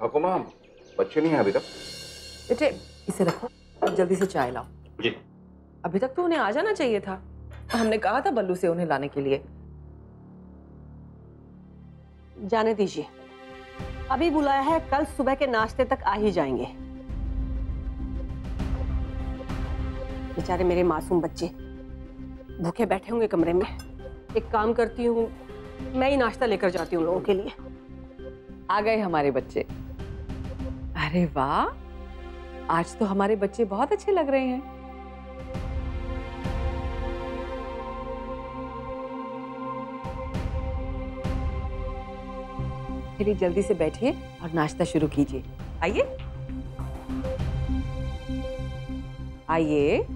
ठाकुर माँ, बच्चे नहीं हैं अभी तक। बेटे इसे रखो, जल्दी से चाय लाओ। जी। अभी तक तो उन्हें आ जाना चाहिए था। हमने कहा था बल्लू से उन्हें लाने के लिए। जाने दीजिए, अभी बुलाया है, कल सुबह के नाश्ते तक आ ही जाएंगे। बेचारे मेरे मासूम बच्चे भूखे बैठे होंगे कमरे में। एक काम करती हूँ, मैं ही नाश्ता लेकर जाती हूँ लोगों के लिए। आ गए हमारे बच्चे। अरे वाह, आज तो हमारे बच्चे बहुत अच्छे लग रहे हैं। चलिए जल्दी से बैठिए और नाश्ता शुरू कीजिए। आइए आइए।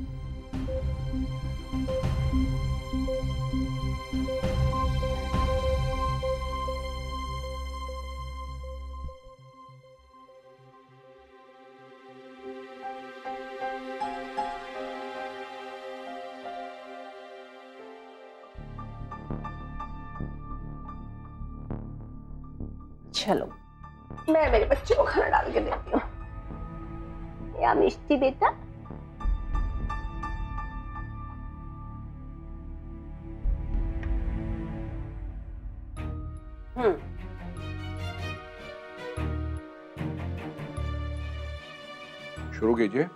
चलो मैं मेरे बच्चे को खाना डाल के देती हूँ। या मिष्टी बेटा, शुरू कीजिए।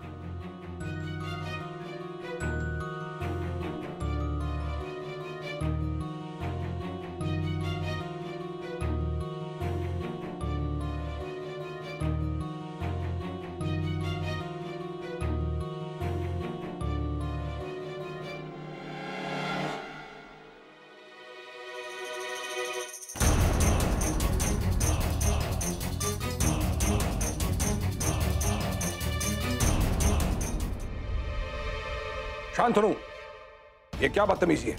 शांत रू, ये क्या बदतमीजी है?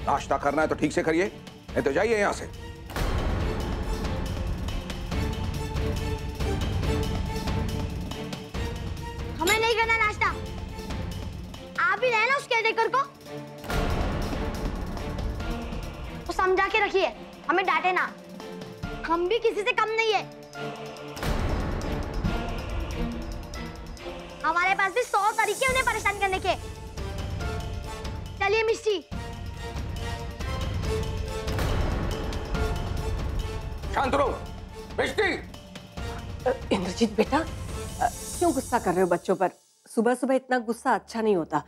नाश्ता करना है तो ठीक से करिए, नहीं तो जाइए यहां से। हमें नहीं करना नाश्ता। आप ही रहे ना उस केयरटेकर को, तो समझा के रखिए, हमें डांटे ना। हम भी किसी से कम नहीं है। हमारे पास भी 100 तरीके उन्हें परेशान करने के। चलिए मिष्टी। शांत रहो। मिष्टी। इंद्रजीत बेटा, क्यों गुस्सा कर रहे हो बच्चों पर? सुबह सुबह इतना गुस्सा अच्छा नहीं होता।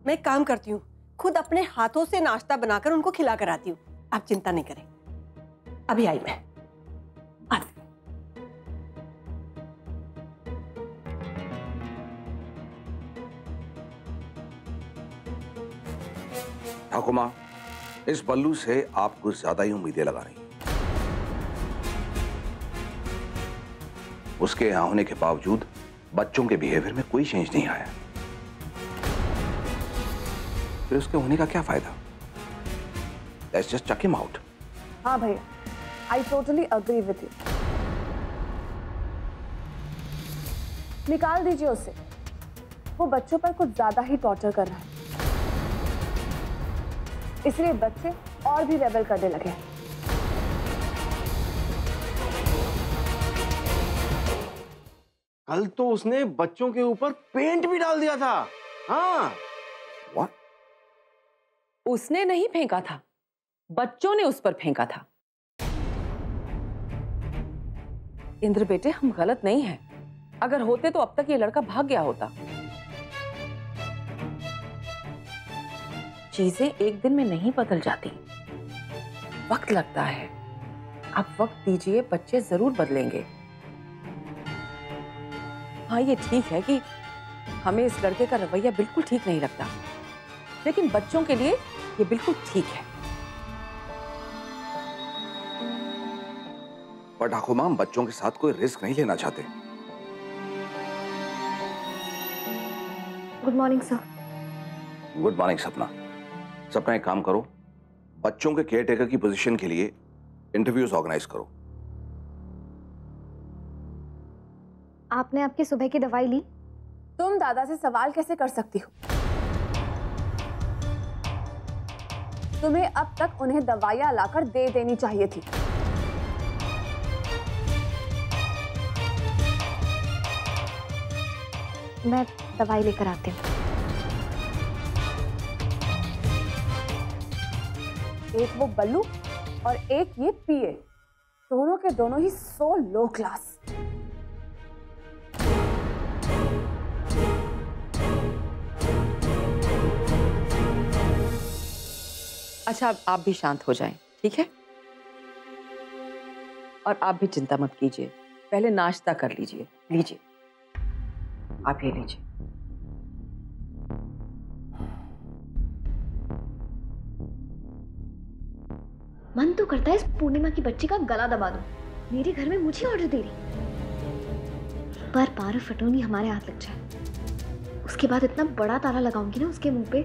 मैं एक काम करती हूँ, खुद अपने हाथों से नाश्ता बनाकर उनको खिला कर आती हूँ। आप चिंता नहीं करें, अभी आई मैं। ठाकुर माँ, इस बल्लू से आप कुछ ज्यादा ही उम्मीदें लगा रही हैं। उसके यहां होने के बावजूद बच्चों के बिहेवियर में कोई चेंज नहीं आया, फिर उसके होने का क्या फायदा? Let's just chuck him out. हाँ भैया, I totally agree with you. निकाल दीजिए उसे, वो बच्चों पर कुछ ज्यादा ही टॉर्चर कर रहा है, इसलिए बच्चे और भी रेबल करने लगे। कल तो उसने बच्चों के ऊपर पेंट भी डाल दिया था। हाँ। What? उसने नहीं फेंका था, बच्चों ने उस पर फेंका था। इंद्र बेटे, हम गलत नहीं हैं। अगर होते तो अब तक ये लड़का भाग गया होता। चीजें एक दिन में नहीं बदल जाती, वक्त लगता है। आप वक्त दीजिए, बच्चे जरूर बदलेंगे। हाँ, ये ठीक है कि हमें इस लड़के का रवैया बिल्कुल ठीक नहीं लगता, लेकिन बच्चों के लिए ये बिल्कुल ठीक है। पर ठाकुर माँ, बच्चों के साथ कोई रिस्क नहीं लेना चाहते। Good morning sir. Good morning सपना। सपना, एक काम करो, बच्चों के केयरटेकर की पोजीशन के लिए इंटरव्यूज ऑर्गेनाइज करो। आपने आपकी सुबह की दवाई ली? तुम दादा से सवाल कैसे कर सकती हो? तुम्हें अब तक उन्हें दवाइयाँ लाकर दे देनी चाहिए थी। मैं दवाई लेकर आती हूँ। एक वो बल्लू और एक ये पीए, दोनों के दोनों ही सो लो क्लास। अच्छा, अब आप भी शांत हो जाएं, ठीक है? और आप भी चिंता मत कीजिए, पहले नाश्ता कर लीजिए। लीजिए, आप ये लीजिए। मन तो करता है इस पूर्णिमा की बच्ची का गला दबा दूं। मेरे घर में मुझे ऑर्डर दे रही, पर पार फटोनी हमारे हाथ लग जाए, उसके बाद इतना बड़ा ताला लगाऊंगी ना उसके मुंह पे,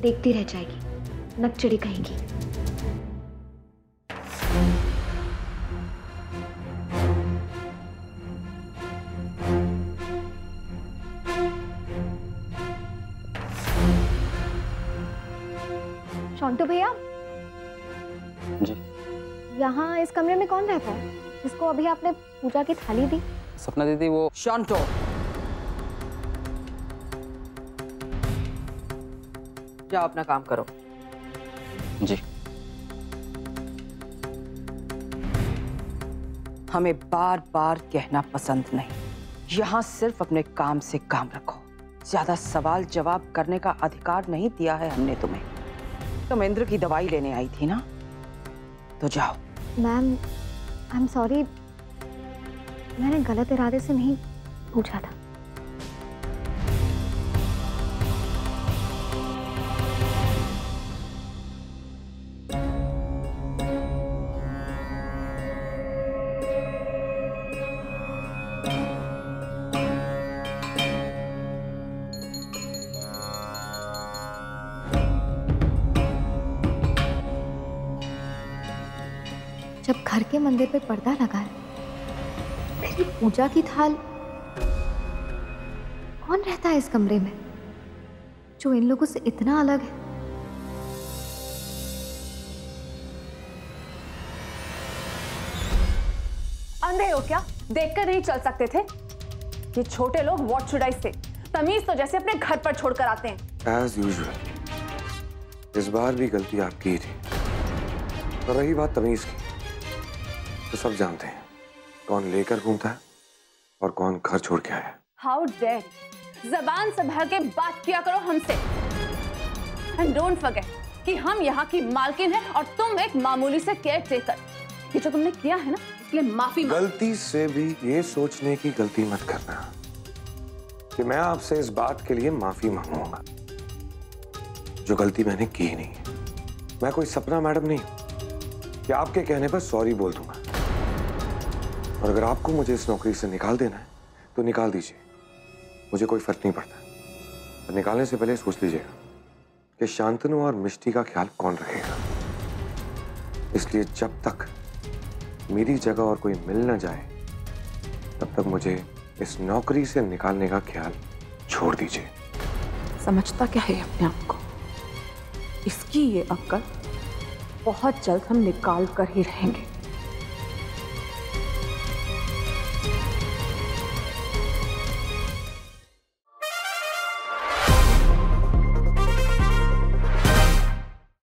देखती रह जाएगी, नकचड़ी कहेगी। शॉन्टू भैया जी, यहाँ इस कमरे में कौन रहता है जिसको अभी आपने पूजा की थाली दी? सपना दीदी वो शॉन्टो, जाओ अपना काम करो। जी। हमें बार बार कहना पसंद नहीं, यहाँ सिर्फ अपने काम से काम रखो। ज्यादा सवाल जवाब करने का अधिकार नहीं दिया है हमने तुम्हें। तुम इंद्र की दवाई लेने आई थी ना, तो जाओ। मैम, आई एम सॉरी, मैंने गलत इरादे से नहीं पूछा था। जब घर के मंदिर पे पर्दा लगा है, फिर ये पूजा की थाल, कौन रहता है इस कमरे में जो इन लोगों से इतना अलग है? अंधे हो क्या? देखकर नहीं चल सकते थे? ये छोटे लोग व्हाट शुड आई से, तमीज तो जैसे अपने घर पर छोड़कर आते हैं। एज यूजुअल, इस बार भी गलती आपकी ही थी। और रही बात तमीज की, तो सब जानते हैं कौन लेकर घूमता है और कौन घर छोड़ के आया। हाउ डेयर, जबान संभाल के बात किया करो हमसे। एंड डोंट फॉरगेट कि हम यहाँ की मालकिन हैं और तुम एक मामूली से केयर टेकर। ये जो तुमने किया है ना, इसलिए माफी मांगो। गलती से भी ये सोचने की गलती मत करना कि मैं आपसे इस बात के लिए माफी मांगूंगा जो गलती मैंने की ही नहीं है। मैं कोई सपना मैडम नहीं हूं कि आपके कहने पर सॉरी बोल दूंगा। और अगर आपको मुझे इस नौकरी से निकाल देना है तो निकाल दीजिए, मुझे कोई फर्क नहीं पड़ता। और निकालने से पहले सोच लीजिएगा कि शांतनु और मिष्टी का ख्याल कौन रखेगा। इसलिए जब तक मेरी जगह और कोई मिल न जाए तब तक मुझे इस नौकरी से निकालने का ख्याल छोड़ दीजिए। समझता क्या है अपने आप को? इसकी ये अक्ल बहुत जल्द हम निकाल कर ही रहेंगे।